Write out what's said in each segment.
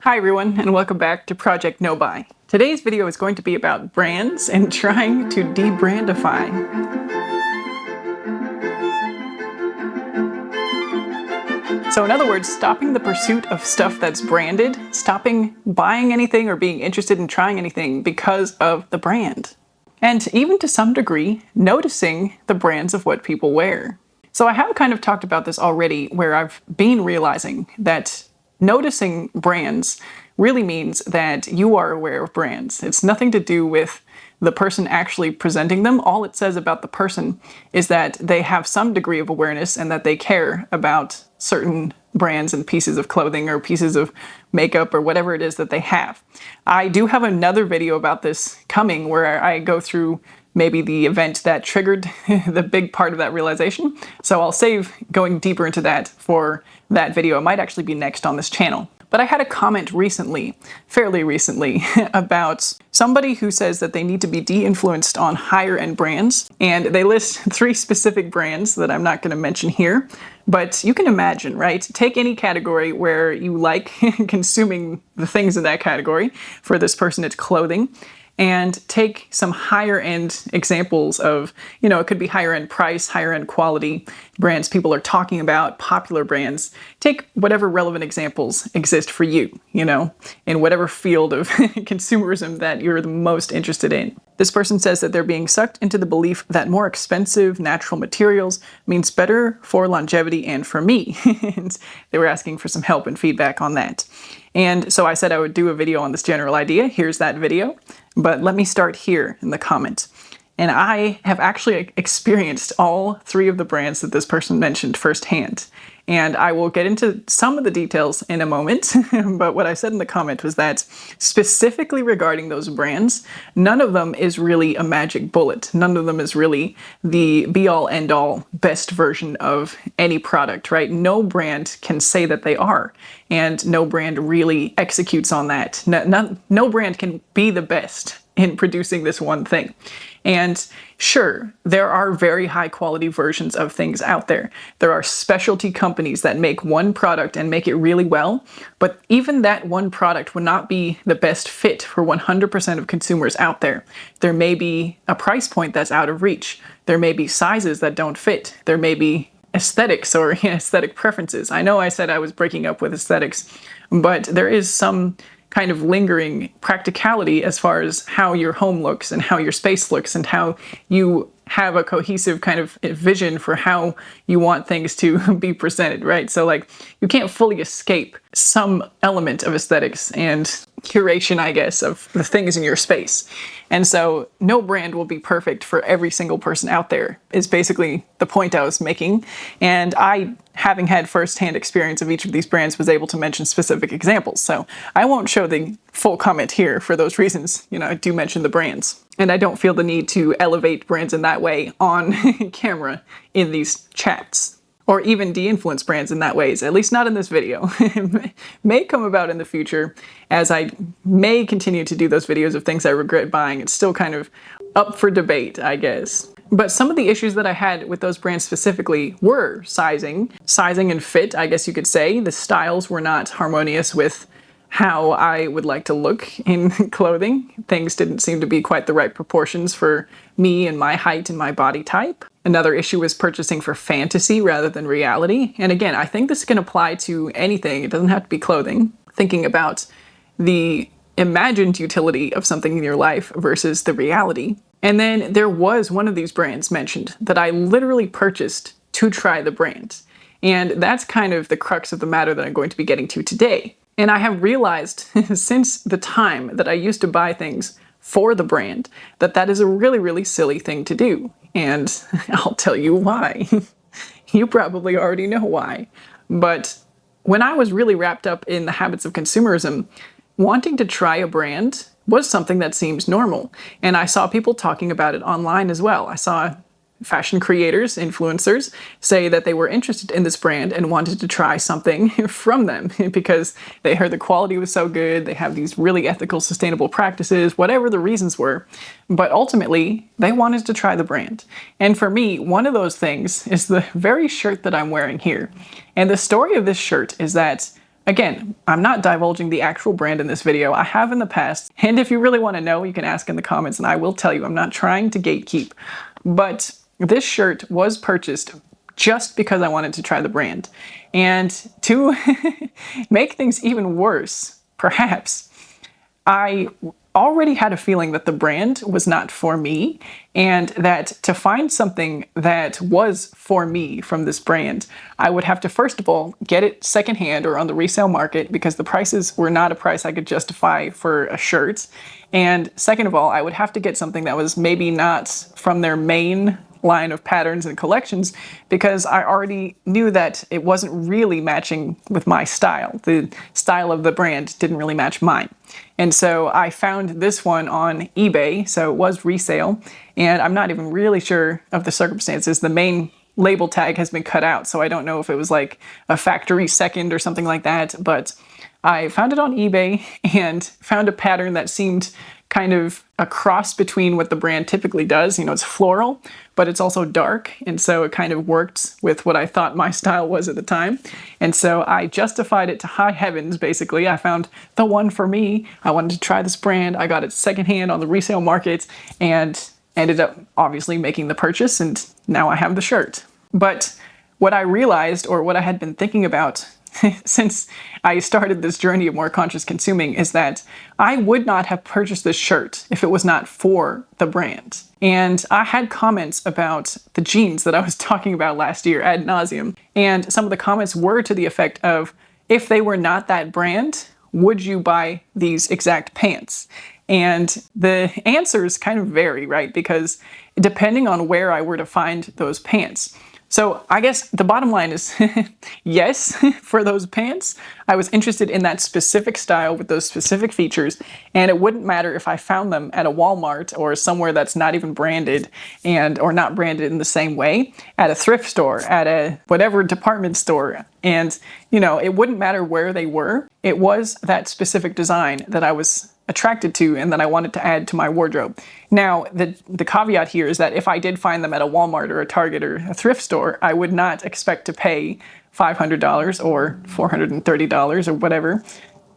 Hi everyone, and welcome back to Project No Buy. Today's video is going to be about brands and trying to de-brandify. So in other words, stopping the pursuit of stuff that's branded, stopping buying anything or being interested in trying anything because of the brand. And even to some degree, noticing the brands of what people wear. So I have kind of talked about this already, where I've been realizing that noticing brands really means that you are aware of brands. It's nothing to do with the person actually presenting them. All it says about the person is that they have some degree of awareness and that they care about certain brands and pieces of clothing or pieces of makeup or whatever it is that they have. I do have another video about this coming where I go through maybe the event that triggered the big part of that realization. So I'll save going deeper into that for that video. It might actually be next on this channel. But I had a comment recently, fairly recently, about somebody who says that they need to be de-influenced on higher end brands. And they list 3 specific brands that I'm not going to mention here. But you can imagine, right? Take any category where you like consuming the things in that category. For this person, it's clothing. And take some higher end examples of, it could be higher end price, higher end quality brands people are talking about, popular brands. Take whatever relevant examples exist for you, in whatever field of consumerism that you're the most interested in. This person says that they're being sucked into the belief that more expensive natural materials means better for longevity and for me. And they were asking for some help and feedback on that. And so I said I would do a video on this general idea. Here's that video. But let me start here in the comment. And I have actually experienced all 3 of the brands that this person mentioned firsthand. And I will get into some of the details in a moment. But what I said in the comment was that specifically regarding those brands, none of them is really a magic bullet. None of them is really the be-all, end-all best version of any product, right? No brand can say that they are. And no brand really executes on that. No brand can be the best in producing this one thing. And sure, there are very high quality versions of things out there. There are specialty companies that make one product and make it really well, but even that one product would not be the best fit for 100% of consumers out there. There may be a price point that's out of reach. There may be sizes that don't fit. There may be aesthetics or aesthetic preferences. I know I said I was breaking up with aesthetics, but there is some kind of lingering practicality as far as how your home looks and how your space looks and how you have a cohesive kind of vision for how you want things to be presented, right? So you can't fully escape some element of aesthetics and curation, I guess, of the things in your space. And so no brand will be perfect for every single person out there is basically the point I was making. And I, having had firsthand experience of each of these brands, was able to mention specific examples. So I won't show the full comment here for those reasons. I do mention the brands. And I don't feel the need to elevate brands in that way on camera in these chats. Or even de-influence brands in that ways, at least not in this video. It may come about in the future as I may continue to do those videos of things I regret buying. It's still kind of up for debate, I guess. But some of the issues that I had with those brands specifically were sizing and fit, I guess you could say. The styles were not harmonious with how I would like to look in clothing. Things didn't seem to be quite the right proportions for me and my height and my body type. Another issue was purchasing for fantasy rather than reality. And again, I think this can apply to anything. It doesn't have to be clothing. Thinking about the imagined utility of something in your life versus the reality. And then there was one of these brands mentioned that I literally purchased to try the brand. And that's kind of the crux of the matter that I'm going to be getting to today. And I have realized since the time that I used to buy things for the brand that is a really, really silly thing to do. And I'll tell you why. You probably already know why. But when I was really wrapped up in the habits of consumerism, wanting to try a brand was something that seems normal. And I saw people talking about it online as well. I saw fashion creators, influencers, say that they were interested in this brand and wanted to try something from them because they heard the quality was so good, they have these really ethical, sustainable practices, whatever the reasons were. But ultimately, they wanted to try the brand. And for me, one of those things is the very shirt that I'm wearing here. And the story of this shirt is that again, I'm not divulging the actual brand in this video. I have in the past, and if you really want to know, you can ask in the comments and I will tell you. I'm not trying to gatekeep, but this shirt was purchased just because I wanted to try the brand. And to make things even worse, perhaps, I already had a feeling that the brand was not for me, and that to find something that was for me from this brand, I would have to, first of all, get it secondhand or on the resale market, because the prices were not a price I could justify for a shirt. And second of all, I would have to get something that was maybe not from their main line of patterns and collections, because I already knew that it wasn't really matching with my style. The style of the brand didn't really match mine. And so I found this one on eBay, so it was resale, and I'm not even really sure of the circumstances. The main label tag has been cut out, so I don't know if it was like a factory second or something like that, but I found it on eBay and found a pattern that seemed kind of a cross between what the brand typically does. You know, it's floral, but it's also dark, and so it kind of worked with what I thought my style was at the time. And so I justified it to high heavens, basically. I found the one for me. I wanted to try this brand. I got it secondhand on the resale market and ended up obviously making the purchase, and now I have the shirt. But what I realized, or what I had been thinking about since I started this journey of more conscious consuming, is that I would not have purchased this shirt if it was not for the brand. And I had comments about the jeans that I was talking about last year ad nauseum. And some of the comments were to the effect of, if they were not that brand, would you buy these exact pants? And the answers kind of vary, right? Because depending on where I were to find those pants. So I guess the bottom line is yes, for those pants. I was interested in that specific style with those specific features, and it wouldn't matter if I found them at a Walmart or somewhere that's not even branded or not branded in the same way, at a thrift store, at a whatever department store. And, you know, it wouldn't matter where they were. It was that specific design that I was attracted to and that I wanted to add to my wardrobe. Now, the caveat here is that if I did find them at a Walmart or a Target or a thrift store, I would not expect to pay $500 or $430 or whatever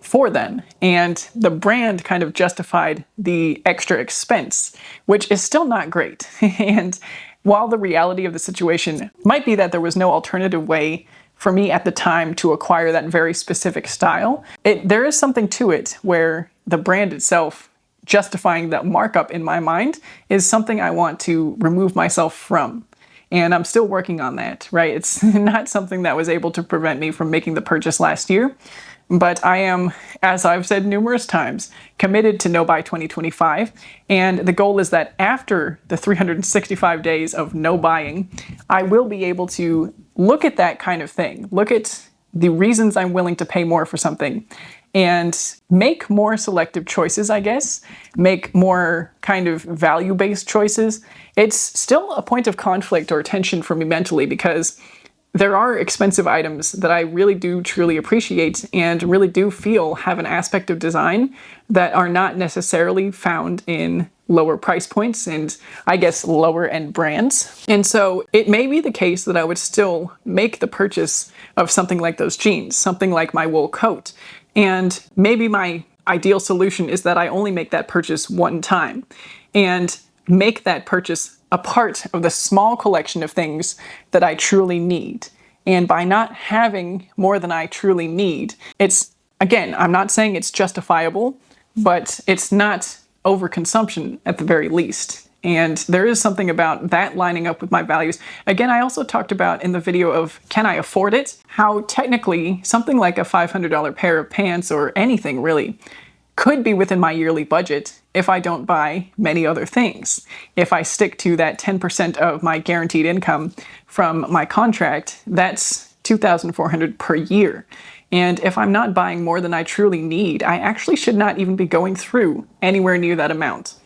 for them. And the brand kind of justified the extra expense, which is still not great. And while the reality of the situation might be that there was no alternative way for me at the time to acquire that very specific style, there is something to it where the brand itself justifying that markup in my mind is something I want to remove myself from. And I'm still working on that, right? It's not something that was able to prevent me from making the purchase last year. But I am, as I've said numerous times, committed to no buy 2025. And the goal is that after the 365 days of no buying, I will be able to look at that kind of thing, look at the reasons I'm willing to pay more for something, and make more selective choices, I guess, make more kind of value-based choices. It's still a point of conflict or tension for me mentally, because there are expensive items that I really do truly appreciate and really do feel have an aspect of design that are not necessarily found in lower price points and, I guess, lower end brands. And so it may be the case that I would still make the purchase of something like those jeans, something like my wool coat. And maybe my ideal solution is that I only make that purchase one time and make that purchase a part of the small collection of things that I truly need. And by not having more than I truly need, it's, again, I'm not saying it's justifiable, but it's not overconsumption at the very least. And there is something about that lining up with my values. Again, I also talked about in the video of can I afford it? How technically something like a $500 pair of pants or anything really could be within my yearly budget if I don't buy many other things. If I stick to that 10% of my guaranteed income from my contract, that's $2,400 per year. And if I'm not buying more than I truly need, I actually should not even be going through anywhere near that amount.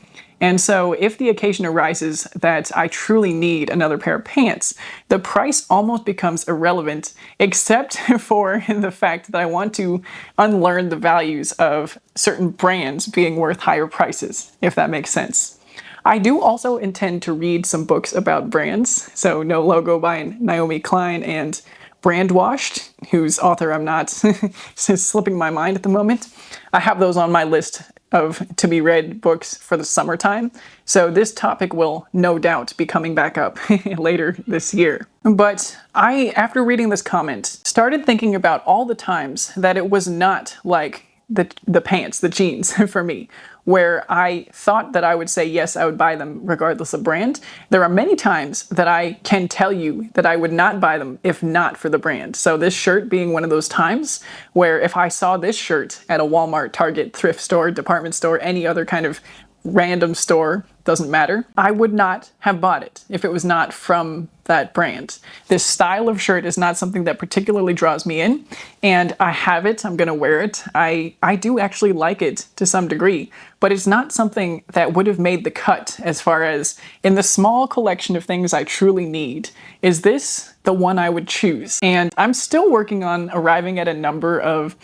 And so if the occasion arises that I truly need another pair of pants, the price almost becomes irrelevant, except for the fact that I want to unlearn the values of certain brands being worth higher prices, if that makes sense. I do also intend to read some books about brands, so No Logo by Naomi Klein and Brandwashed, whose author I'm not slipping my mind at the moment. I have those on my list of to-be-read books for the summertime, so this topic will no doubt be coming back up later this year. But I, after reading this comment, started thinking about all the times that it was not like the pants, the jeans for me, where I thought that I would say yes, I would buy them regardless of brand. There are many times that I can tell you that I would not buy them if not for the brand. So this shirt being one of those times where if I saw this shirt at a Walmart, Target, thrift store, department store, any other kind of random store, doesn't matter, I would not have bought it if it was not from that brand. This style of shirt is not something that particularly draws me in, and I have it, I'm gonna wear it. I do actually like it to some degree, but it's not something that would have made the cut as far as in the small collection of things I truly need. Is this the one I would choose? And I'm still working on arriving at a number of,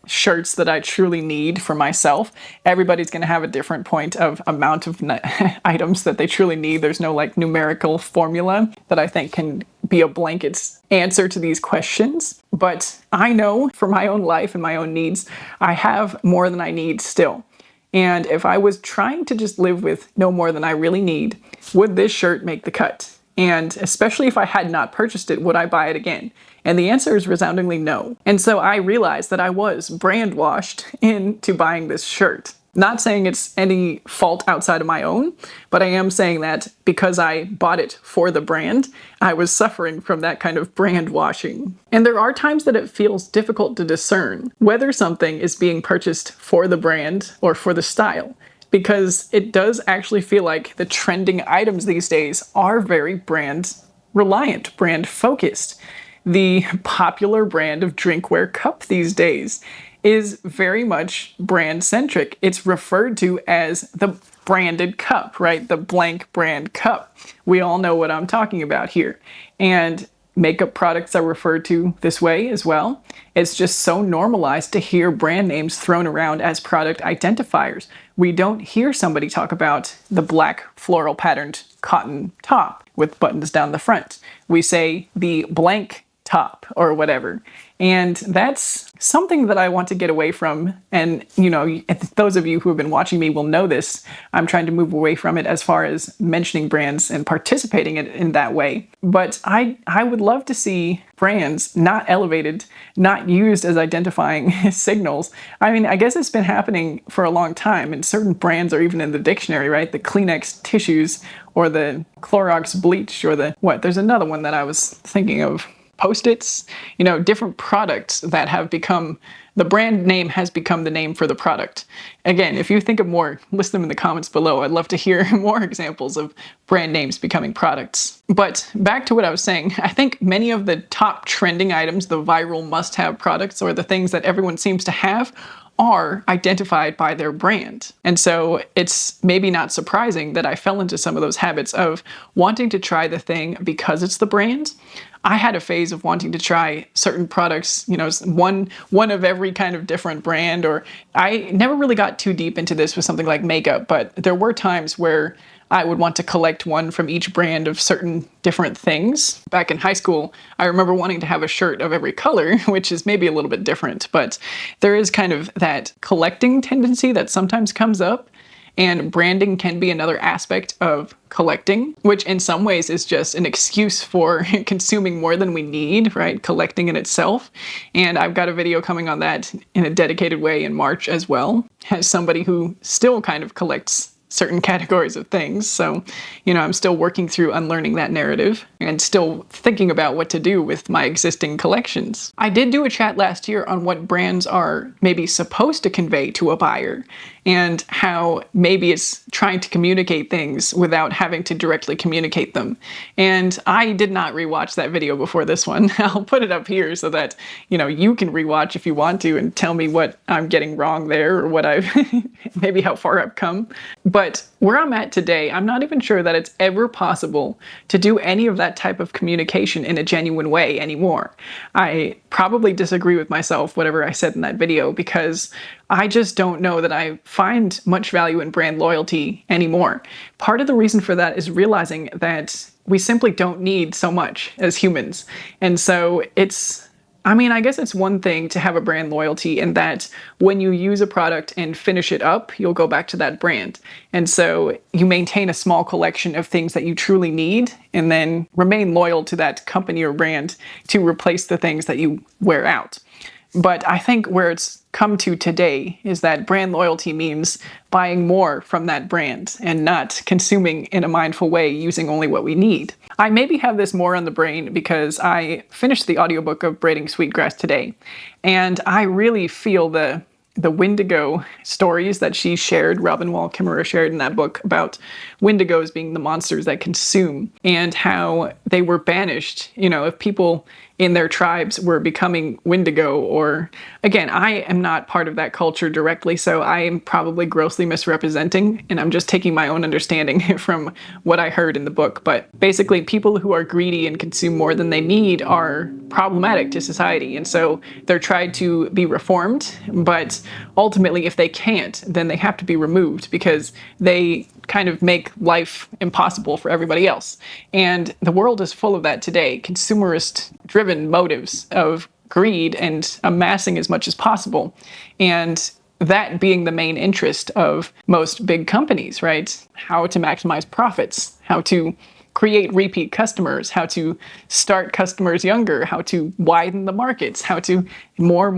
shirts that I truly need for myself. Everybody's going to have a different point of amount of items that they truly need. There's no like numerical formula that I think can be a blanket answer to these questions. But I know for my own life and my own needs, I have more than I need still. And if I was trying to just live with no more than I really need, would this shirt make the cut? And especially if I had not purchased it, would I buy it again? And the answer is resoundingly no. And so I realized that I was brand-washed into buying this shirt. Not saying it's any fault outside of my own, but I am saying that because I bought it for the brand, I was suffering from that kind of brand washing. And there are times that it feels difficult to discern whether something is being purchased for the brand or for the style, because it does actually feel like the trending items these days are very brand reliant, brand focused. The popular brand of drinkware cup these days is very much brand centric. It's referred to as the branded cup, right? The blank brand cup. We all know what I'm talking about here. And makeup products are referred to this way as well. It's just so normalized to hear brand names thrown around as product identifiers. We don't hear somebody talk about the black floral patterned cotton top with buttons down the front. We say the blank top or whatever. And that's something that I want to get away from. And, those of you who have been watching me will know this. I'm trying to move away from it as far as mentioning brands and participating in that way. But I would love to see brands not elevated, not used as identifying signals. I mean, I guess it's been happening for a long time, and certain brands are even in the dictionary, right? The Kleenex tissues or the Clorox bleach or there's another one that I was thinking of. Post-its, different products that have become, the brand name has become the name for the product. Again, if you think of more, list them in the comments below. I'd love to hear more examples of brand names becoming products. But back to what I was saying, I think many of the top trending items, the viral must-have products, or the things that everyone seems to have, are identified by their brand. And so it's maybe not surprising that I fell into some of those habits of wanting to try the thing because it's the brand. I had a phase of wanting to try certain products, one of every kind of different brand, or I never really got too deep into this with something like makeup, but there were times where I would want to collect one from each brand of certain different things. Back in high school, I remember wanting to have a shirt of every color, which is maybe a little bit different, but there is kind of that collecting tendency that sometimes comes up. And branding can be another aspect of collecting, which in some ways is just an excuse for consuming more than we need, right? Collecting in itself. And I've got a video coming on that in a dedicated way in March as well, as somebody who still kind of collects certain categories of things. So, I'm still working through unlearning that narrative and still thinking about what to do with my existing collections. I did do a chat last year on what brands are maybe supposed to convey to a buyer and how maybe it's trying to communicate things without having to directly communicate them. And I did not rewatch that video before this one. I'll put it up here so that, you can rewatch if you want to and tell me what I'm getting wrong there or what I've, maybe how far I've come. But where I'm at today, I'm not even sure that it's ever possible to do any of that type of communication in a genuine way anymore. I probably disagree with myself, whatever I said in that video, because I just don't know that I find much value in brand loyalty anymore. Part of the reason for that is realizing that we simply don't need so much as humans. And so I guess it's one thing to have a brand loyalty in that when you use a product and finish it up, you'll go back to that brand. And so you maintain a small collection of things that you truly need and then remain loyal to that company or brand to replace the things that you wear out. But I think where it's come to today is that brand loyalty means buying more from that brand and not consuming in a mindful way, using only what we need. I maybe have this more on the brain because I finished the audiobook of Braiding Sweetgrass today, and I really feel the Wendigo stories that she shared, Robin Wall Kimmerer shared in that book about Wendigos being the monsters that consume and how they were banished. If people in their tribes were becoming Wendigo, or again, I am not part of that culture directly, so I am probably grossly misrepresenting, and I'm just taking my own understanding from what I heard in the book. But basically, people who are greedy and consume more than they need are problematic to society, and so they're tried to be reformed, but ultimately, if they can't, then they have to be removed because they kind of make life impossible for everybody else. And the world is full of that today, consumerist-driven motives of greed and amassing as much as possible. And that being the main interest of most big companies, right? How to maximize profits, how to create repeat customers, how to start customers younger, how to widen the markets, how to more,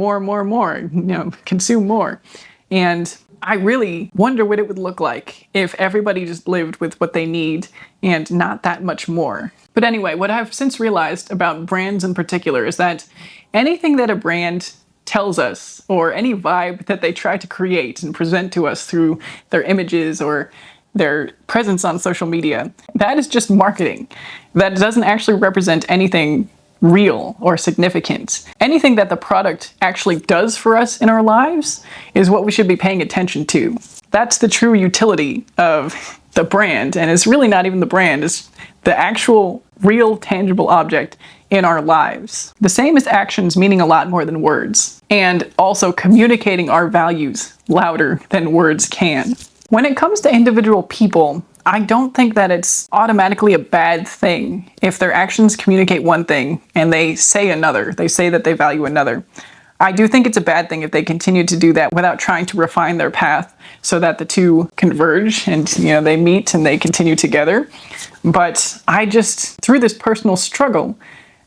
consume more. And I really wonder what it would look like if everybody just lived with what they need and not that much more. But anyway, what I've since realized about brands in particular is that anything that a brand tells us, or any vibe that they try to create and present to us through their images or their presence on social media, that is just marketing. That doesn't actually represent anything real or significant. Anything that the product actually does for us in our lives is what we should be paying attention to. That's the true utility of the brand, and it's really not even the brand, it's the actual real tangible object in our lives. The same as actions meaning a lot more than words, and also communicating our values louder than words can. When it comes to individual people, I don't think that it's automatically a bad thing if their actions communicate one thing and they say another. They say that they value another. I do think it's a bad thing if they continue to do that without trying to refine their path so that the two converge and they meet and they continue together. But I just, through this personal struggle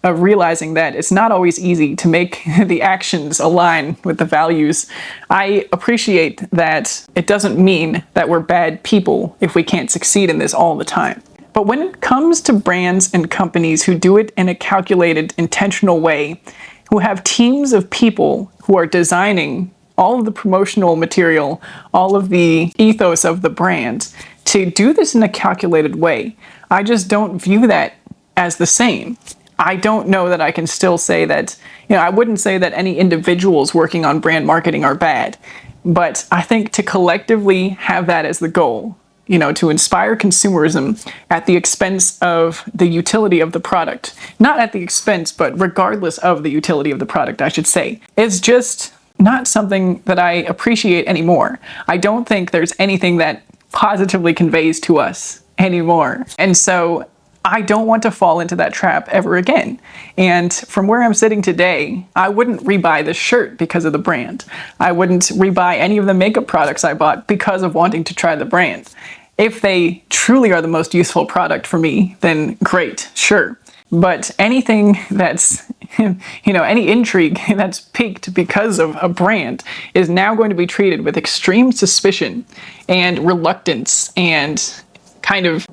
of realizing that it's not always easy to make the actions align with the values, I appreciate that it doesn't mean that we're bad people if we can't succeed in this all the time. But when it comes to brands and companies who do it in a calculated, intentional way, who have teams of people who are designing all of the promotional material, all of the ethos of the brand, to do this in a calculated way, I just don't view that as the same. I don't know that I can still say that, I wouldn't say that any individuals working on brand marketing are bad, but I think to collectively have that as the goal, to inspire consumerism at the expense of the utility of the product, not at the expense, but regardless of the utility of the product, I should say, is just not something that I appreciate anymore. I don't think there's anything that positively conveys to us anymore. And so I don't want to fall into that trap ever again. And from where I'm sitting today, I wouldn't rebuy this shirt because of the brand. I wouldn't rebuy any of the makeup products I bought because of wanting to try the brand. If they truly are the most useful product for me, then great, sure. But anything that's, any intrigue that's piqued because of a brand is now going to be treated with extreme suspicion and reluctance and kind of,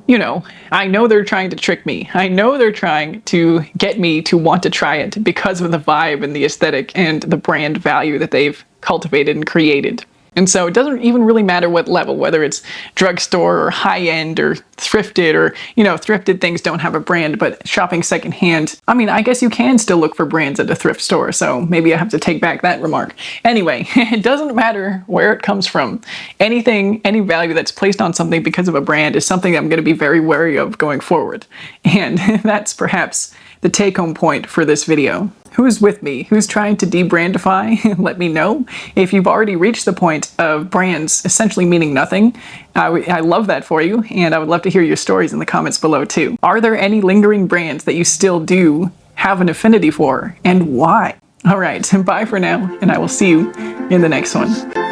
I know they're trying to trick me. I know they're trying to get me to want to try it because of the vibe and the aesthetic and the brand value that they've cultivated and created. And so it doesn't even really matter what level, whether it's drugstore or high-end or thrifted or, thrifted things don't have a brand, but shopping secondhand, I guess you can still look for brands at a thrift store, so maybe I have to take back that remark. Anyway, it doesn't matter where it comes from. Any value that's placed on something because of a brand is something I'm going to be very wary of going forward. And that's perhaps the take-home point for this video. Who's with me? Who's trying to de-brandify? Let me know. If you've already reached the point of brands essentially meaning nothing, I love that for you, and I would love to hear your stories in the comments below too. Are there any lingering brands that you still do have an affinity for, and why? Alright, bye for now, and I will see you in the next one.